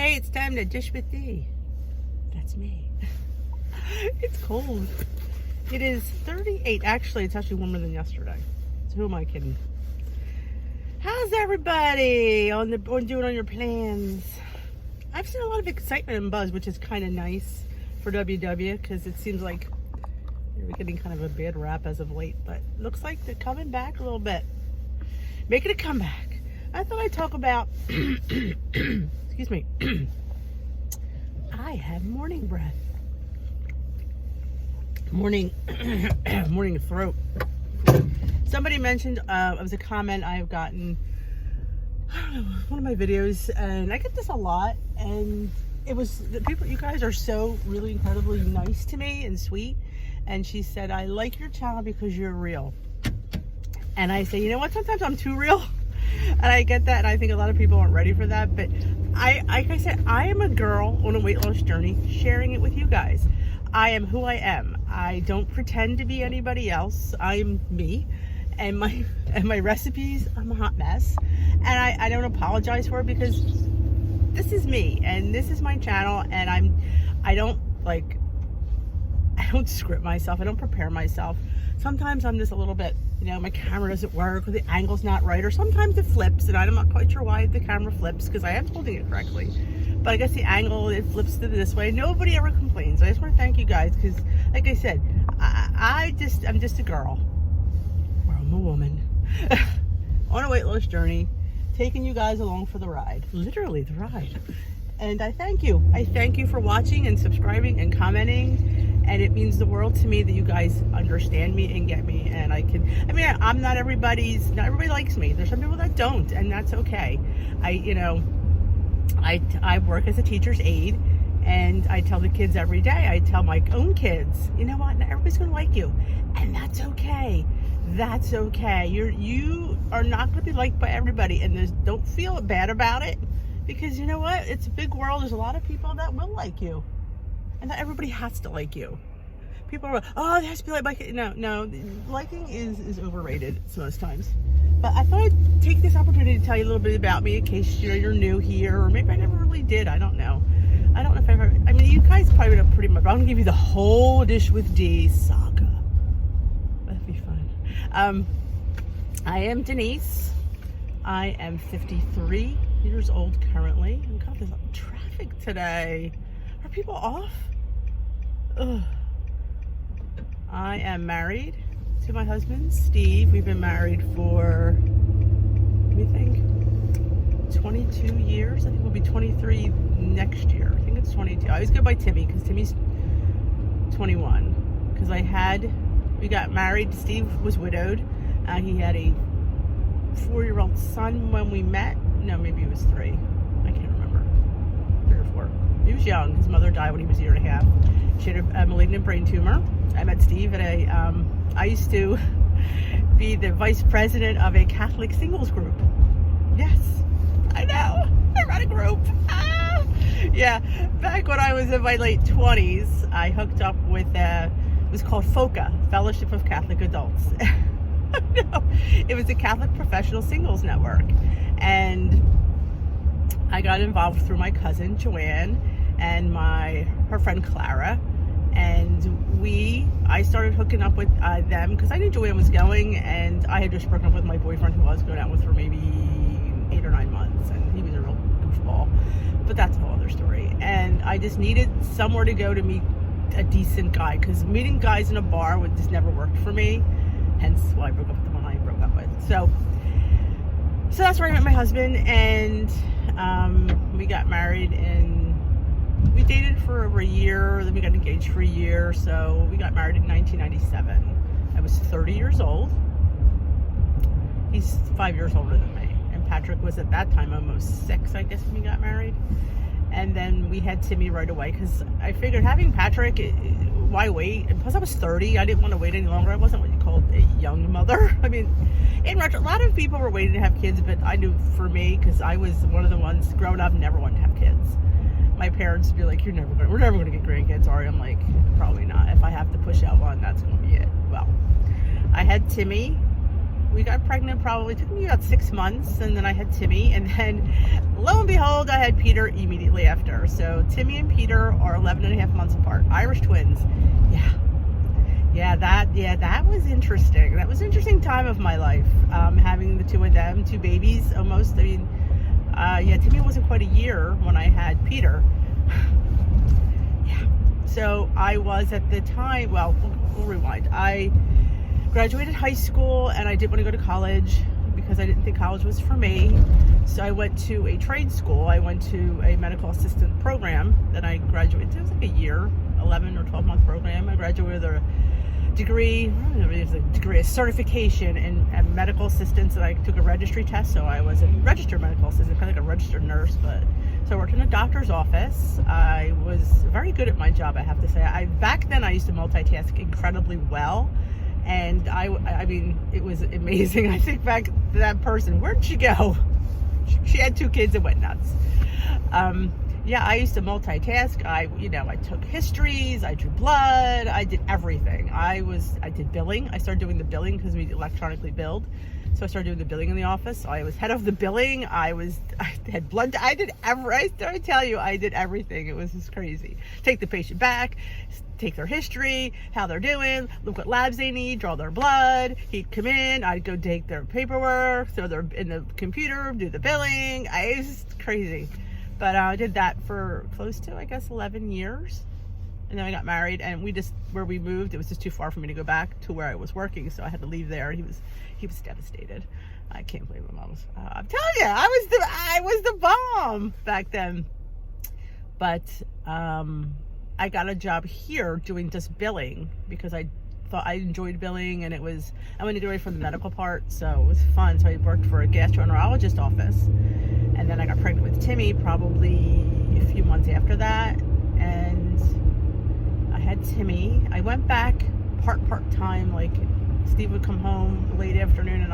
Hey, it's time to dish with thee. That's me. It's cold. It is 38. Actually, it's actually warmer than yesterday. So who am I kidding? How's everybody on doing on your plans? I've seen a lot of excitement and buzz, which is kind of nice for WW because it seems like they're getting kind of a bad rap as of late, but looks like they're coming back a little bit. Making a comeback. I thought I'd talk about, excuse me, I have morning breath. Morning throat. Somebody mentioned, it was a comment I have gotten, I don't know, one of my videos, and I get this a lot, and it was, the people, you guys are so really incredibly nice to me and sweet, and she said, I like your channel because you're real. And I say, you know what, sometimes I'm too real, and I get that, and I think a lot of people aren't ready for that, but like I said, I am a girl on a weight loss journey, sharing it with you guys. I am who I am. I don't pretend to be anybody else. I'm me, and my recipes, I'm a hot mess, and I don't apologize for it because this is me, and this is my channel, and I don't script myself. I don't prepare myself. Sometimes I'm just a little bit, you know, my camera doesn't work, or the angle's not right, or sometimes it flips, and I'm not quite sure why the camera flips because I am holding it correctly. But I guess the angle, it flips to this way. Nobody ever complains. I just want to thank you guys because, like I said, I'm just a girl. Or I'm a woman on a weight loss journey, taking you guys along for the ride. Literally the ride. And I thank you. I thank you for watching and subscribing and commenting. And it means the world to me that you guys understand me and get me. And I'm not everybody likes me. There's some people that don't, and that's okay. I work as a teacher's aide, and I tell the kids every day, I tell my own kids, you know what, not everybody's going to like you, and that's okay. That's okay. You are not going to be liked by everybody, and don't feel bad about it, because you know what, it's a big world. There's a lot of people that will like you, and not everybody has to like you. People are, oh, it has to be like my kid. No, liking is overrated most times. But I thought I'd take this opportunity to tell you a little bit about me in case you're new here, or maybe I never really did. I don't know. I don't know if I ever. I mean, you guys probably know pretty much. I'm gonna give you the whole Dish with D saga. That'd be fun. I am Denise. I am 53 years old currently. Oh God, there's traffic today. Are people off? Ugh. I am married to my husband, Steve. We've been married for, let me think, 22 years. I think we'll be 23 next year. I think it's 22. I always go by Timmy because Timmy's 21. Because we got married. Steve was widowed. He had a 4-year-old son when we met. No, maybe he was 3. I can't remember. 3 or 4. He was young. His mother died when he was a year and a half. She had a malignant brain tumor. I met Steve at I used to be the vice president of a Catholic singles group. Yes, I know. I ran a group. Yeah, back when I was in my late 20s, I hooked up with, it was called FOCA, Fellowship of Catholic Adults. No, it was a Catholic professional singles network. And I got involved through my cousin, Joanne, and her friend, Clara. And I started hooking up with them because I knew Joanne was going, and I had just broken up with my boyfriend who I was going out with for maybe 8 or 9 months, and he was a real goofball, but that's a whole other story. And I just needed somewhere to go to meet a decent guy, because meeting guys in a bar just never worked for me, hence why I broke up with the one I broke up with. So that's where I met my husband, and we got married, and we dated for over a year, then we got engaged for a year, so we got married in 1997. I was 30 years old. He's 5 years older than me, and Patrick was at that time almost 6, I guess, when we got married. And then we had Timmy right away, because I figured having Patrick, why wait? And plus I was 30, I didn't want to wait any longer. I wasn't what you called a young mother. I mean, in retro, a lot of people were waiting to have kids, but I knew for me, because I was one of the ones growing up, never wanted to have kids. My parents would be like, we're never going to get grandkids, are you? I'm like, probably not. If I have to push out one, that's going to be it. Well, I had Timmy. We got pregnant, probably took me about 6 months, and then I had Timmy, and then lo and behold, told I had Peter immediately after. So Timmy and Peter are 11 and a half months apart. Irish twins. Yeah, that was interesting. That was an interesting time of my life, having the two of them, two babies almost. I mean, Timmy wasn't quite a year when I had Peter. Yeah. So I was at the time, well, we'll rewind. I graduated high school and I didn't want to go to college because I didn't think college was for me. So I went to a trade school. I went to a medical assistant program that I graduated. It was like a year, 11 or 12 month program. I graduated with a degree, a certification in medical assistance, and I took a registry test, so I was a registered medical assistant, kind of like a registered nurse. But so I worked in a doctor's office. I was very good at my job, I have to say. Back then I used to multitask incredibly well, and I mean, it was amazing. I think back to that person, where'd she go? She had 2 kids and went nuts. I used to multitask. I took histories, I drew blood, I did everything. I did billing. I started doing the billing because we electronically billed. So I started doing the billing in the office. So I was head of the billing. I had blood. I did everything. I tell you, I did everything. It was just crazy. Take the patient back, take their history, how they're doing, look what labs they need, draw their blood. He'd come in, I'd go take their paperwork, throw their in the computer, do the billing. It was crazy. But I did that for close to, I guess, 11 years. And then I got married, and where we moved, it was just too far for me to go back to where I was working, so I had to leave there. He was devastated. I can't believe him. I'm telling you, I was the bomb back then. But I got a job here doing just billing because I thought I enjoyed billing, and I wanted to get away from the medical part, so it was fun. So I worked for a gastroenterologist office, and then I got pregnant with Timmy probably a few months after that, and I had Timmy. I went back part-time, like Steve would come home late afternoon and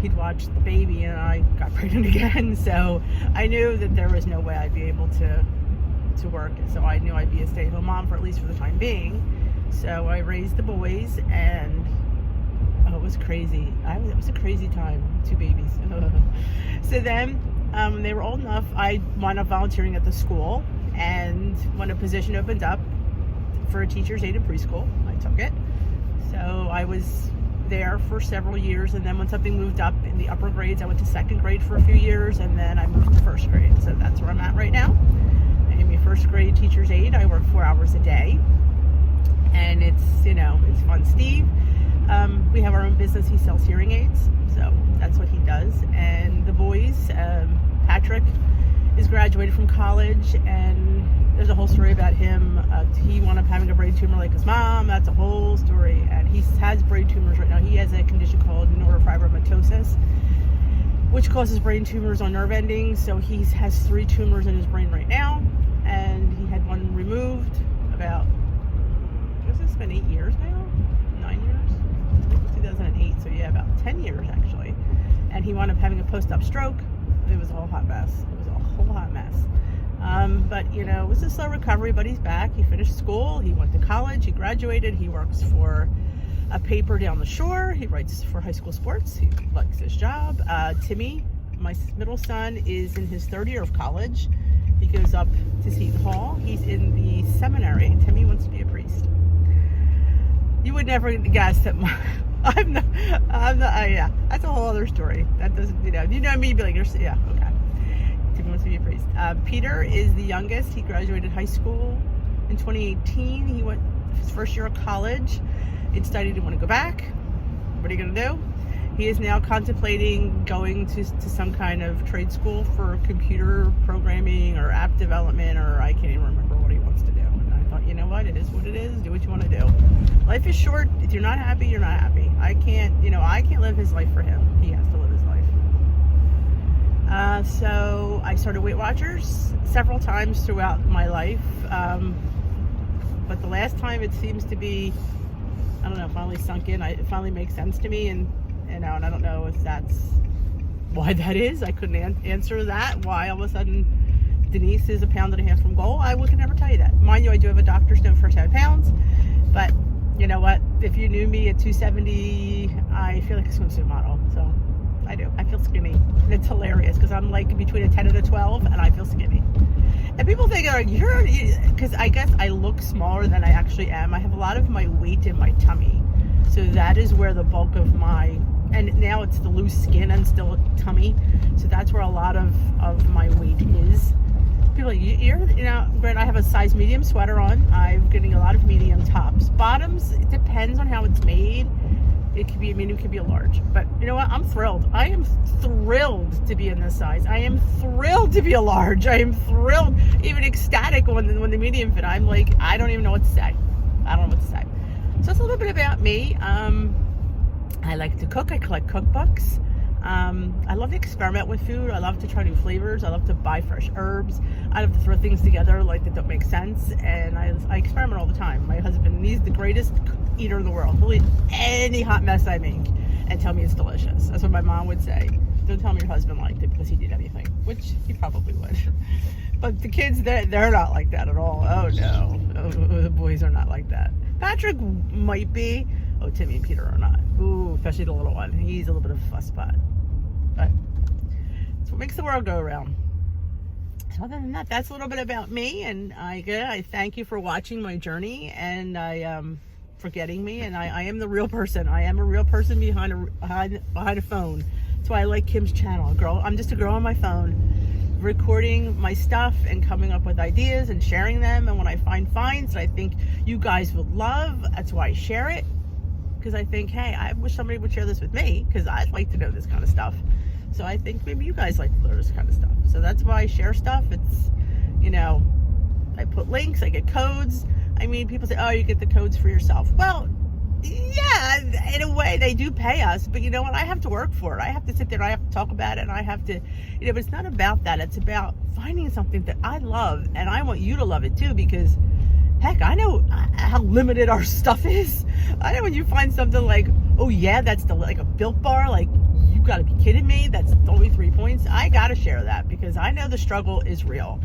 he'd watch the baby, and I got pregnant again. So I knew that there was no way I'd be able to work. So I knew I'd be a stay-at-home mom for at least for the time being. So I raised the boys, and it was crazy. It was a crazy time, 2 babies. So then they were old enough, I wound up volunteering at the school, and when a position opened up for a teacher's aide in preschool, I took it. So I was there for several years, and then when something moved up in the upper grades, I went to 2nd grade for a few years, and then I moved to 1st grade. So that's where I'm at right now. I'm a 1st grade teacher's aide. I work 4 hours a day, and it's fun. Steve, we have our own business. He sells hearing aids, so that's what he does. And the boys, Patrick is graduated from college, and there's a whole story about him. He wound up having a brain tumor like his mom. That's a whole story. And he has brain tumors right now. He has a condition called neurofibromatosis, which causes brain tumors on nerve endings. So he has 3 tumors in his brain right now, and he had one removed about, I guess it's been 8 years now? 9 years? I think it was 2008, so yeah, about 10 years actually. And he wound up having a post-op stroke. It was a whole hot mess. It was a whole hot mess. But it was a slow recovery, but he's back. He finished school, he went to college, he graduated, he works for a paper down the shore, he writes for high school sports, he likes his job. Timmy, my middle son, is in his 3rd year of college. He goes up to Seton Hall. He's in the seminary. Timmy wants to be a priest. You would never guess that I'm not, yeah, that's a whole other story. That doesn't, me, you'd be like, yeah, okay. Timmy wants to be a priest. Peter is the youngest. He graduated high school in 2018. He went his 1st year of college. He decided he didn't want to go back. What are you going to do? He is now contemplating going to some kind of trade school for computer programming or app development, or I can't even remember what he wants to do. And I thought, you know what? It is what it is. Do what you want to do. Life is short. If you're not happy, you're not happy. I can't live his life for him. He has to live his life. So I started Weight Watchers several times throughout my life. But the last time it seems to be, I don't know, finally sunk in. It finally makes sense to me, and I don't know if that's why that is. I couldn't answer that. Why all of a sudden Denise is 1.5 pounds from goal. I can never tell you that. Mind you, I do have a doctor's note for 7 pounds, but you know what? If you knew me at 270, I feel like a swimsuit model. So I do. I feel skinny. And it's hilarious because I'm like between a 10 and a 12 and I feel skinny. And people think, like, because I guess I look smaller than I actually am. I have a lot of my weight in my tummy. So that is where the bulk of my, and now it's the loose skin and still a tummy. So that's where a lot of my weight is. People are like, Grant, I have a size medium sweater on. I'm getting a lot of medium tops. Bottoms, it depends on how it's made. It could be a medium, it could be a large. But you know what? I'm thrilled. I am thrilled to be in this size. I am thrilled to be a large. I am thrilled, even ecstatic when the medium fit. I'm like, I don't even know what to say. I don't know what to say. So that's a little bit about me. I like to cook. I collect cookbooks. I love to experiment with food. I love to try new flavors. I love to buy fresh herbs. I love to throw things together like that don't make sense. And I experiment all the time. My husband, he's the greatest eater in the world. He'll eat any hot mess I make and tell me it's delicious. That's what my mom would say. Don't tell me your husband liked it because he did anything, which he probably would. But the kids, they're not like that at all. Oh no, the boys are not like that. Patrick might be. Oh, Timmy and Peter are not. Ooh, especially the little one. He's a little bit of a fuss spot. But that's what makes the world go around. So other than that, that's a little bit about me. And I thank you for watching my journey and for getting me. And I am the real person. I am a real person behind a phone. That's why I like Kim's channel. I'm just a girl on my phone, recording my stuff and coming up with ideas and sharing them. And when I find finds that I think you guys would love, that's why I share it. Because I think, hey, I wish somebody would share this with me because I'd like to know this kind of stuff. So I think maybe you guys like to learn this kind of stuff. So that's why I share stuff. It's, I put links, I get codes. I mean, people say, oh, you get the codes for yourself. Well, yeah, in a way they do pay us, but you know what? I have to work for it. I have to sit there and I have to talk about it and I have to, but it's not about that. It's about finding something that I love and I want you to love it too because heck, I know how limited our stuff is. I know when you find something like, oh yeah, that's like a Built Bar, like you gotta be kidding me, that's only 3 points. I gotta share that because I know the struggle is real.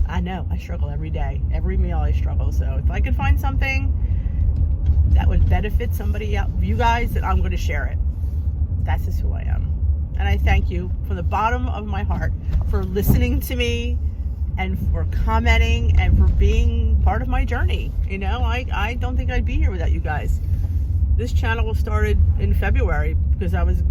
I know, I struggle every day. Every meal I struggle. So if I could find something that would benefit somebody else, you guys, then I'm going to share it. That's just who I am. And I thank you from the bottom of my heart for listening to me and for commenting and for being part of my journey. I don't think I'd be here without you guys. This channel started in February because I was,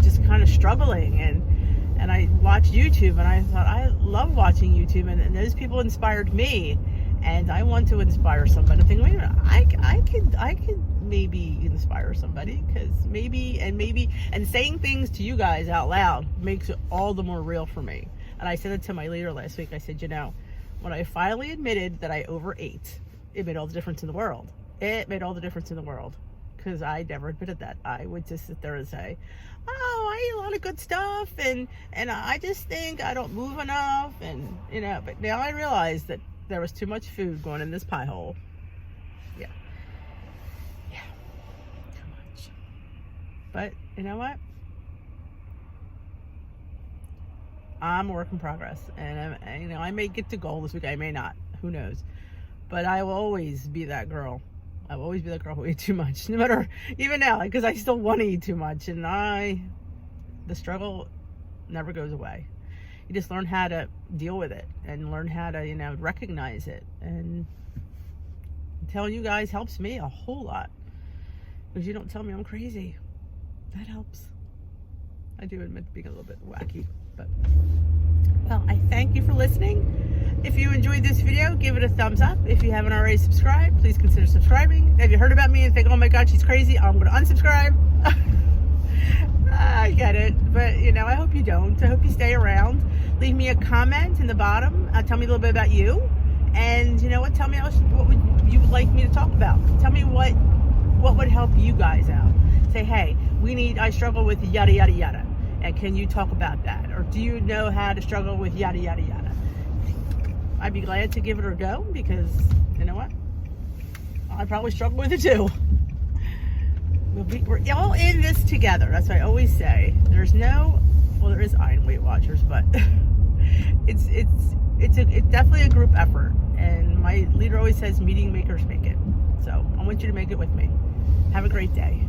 just kind of struggling and I watched YouTube and I thought I love watching YouTube and those people inspired me. And I want to inspire somebody. I think, wait a minute, I could maybe inspire somebody because maybe, and saying things to you guys out loud makes it all the more real for me. And I said it to my leader last week. I said, when I finally admitted that I overate, it made all the difference in the world. It made all the difference in the world because I never admitted that. I would just sit there and say, oh, I eat a lot of good stuff and I just think I don't move enough but now I realize that there was too much food going in this pie hole. Yeah, too much. But you know what? I'm a work in progress, and I may get to goal this week. I may not. Who knows? But I will always be that girl. I will always be that girl who eats too much, no matter even now, because I still want to eat too much, and the struggle never goes away. You just learn how to deal with it and learn how to, recognize it. And telling you guys helps me a whole lot because you don't tell me I'm crazy. That helps. I do admit being a little bit wacky, but well, I thank you for listening. If you enjoyed this video, give it a thumbs up. If you haven't already subscribed, please consider subscribing. If you heard about me and think, oh my God, she's crazy, I'm going to unsubscribe. I get it, but I hope you don't. I hope you stay around. Leave me a comment in the bottom. Tell me a little bit about you, and what? Tell me what would you like me to talk about. Tell me what would help you guys out. Say, hey, I struggle with yada yada yada, and can you talk about that? Or do you know how to struggle with yada yada yada? I'd be glad to give it a go because you know what? I probably struggle with it too. We're all in this together. That's what I always say. There is Iron Weight Watchers, but it's definitely a group effort. And my leader always says, meeting makers make it. So I want you to make it with me. Have a great day.